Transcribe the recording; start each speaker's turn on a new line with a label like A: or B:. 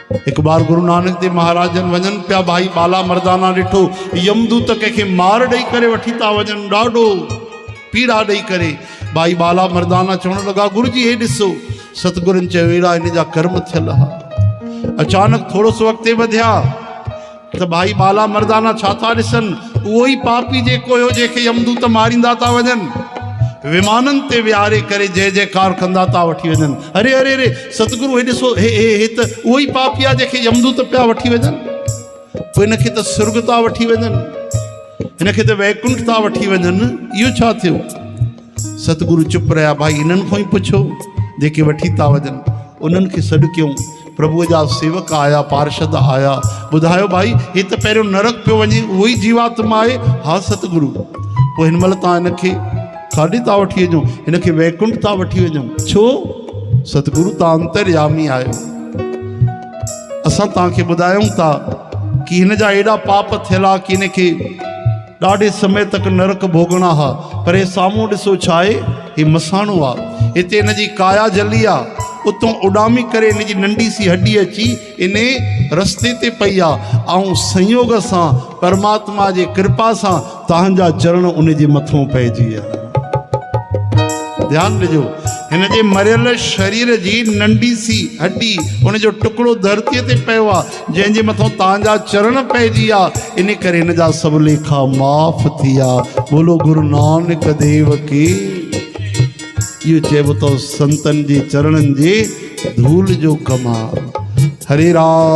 A: एक बार गुरु नानक देव महाराजन वजन पिया भाई बाला मर्दाना ॾिठो यमदूत कंहिंखे मार ॾेई करे वठी था वञनि, ॾाढो पीड़ा ॾेई करे। भाई बाला मर्दाना चवण लॻा गुरु जी हे ॾिसो, सतगुरुनि चयो अहिड़ा इन जा कर्म थियल हा। अचानक थोरो सो अॻिते वधिया त भाई बाला मर्दाना छा था ॾिसनि, उहो ई पापी जेको हुयो जंहिंखे यमदूत मारींदा था वञनि, विमाननि ते विहारे करे जय जयकार कंदा था वठी वञनि। अरे अरे अरे सतगुरु हे ॾिसो, हे त उहो ई पापी आहे जंहिंखे यमदूत पिया वठी वञनि। पोइ हिनखे त स्वर्ग था वठी वञनि, हिनखे त वैकुंठ था वठी वञनि, इहो छा थियो? सतगुरु चुप रहिया। भाई हिननि खां ई पुछो जेके वठी था वञनि। उन्हनि खे सॾु कयूं, प्रभुअ जा सेवक आया, पार्षद आया, ॿुधायो भाई हे त पहिरियों नरक पियो वञे, उहो ई जीवात्मा आहे। हा सतगुरु। पोइ हिन महिल तव्हां हिनखे काॾे था वठी वञो? हिनखे वैकुंठ था वठी वञो। छो? सतगुरु तव्हां अंतर्यामी आहियो। असां तव्हांखे ॿुधायूं था कि हिन जा एॾा पाप थियल आहे कि हिनखे ॾाढे समय तक नरक भोगणा हा। पर हे साम्हूं ॾिसो छा आहे, हे मसाणो आहे। हिते हिन जी काया जली आहे, उतों उॾामी करे हिन जी नंढी सी हड्डी अची इन रस्ते ते पई आहे। ऐं संयोग सां परमात्मा जे कृपा सां तव्हांजा चरण उन जे मथां पइजी विया। ध्यानु ॾिजो, हिन जे मरियल शरीर जी नंढी सी हड्डी, उन जो टुकड़ो धरतीअ ते पियो आहे, जंहिंजे मथां तव्हांजा चरण पइजी विया। इन करे हिन जा सभु लेखा माफ़ थी विया। बोलो गुरु नानक देव की। इहो चइबो अथव संतनि जे चरणनि जे धूल जो कमाल। हरे राम।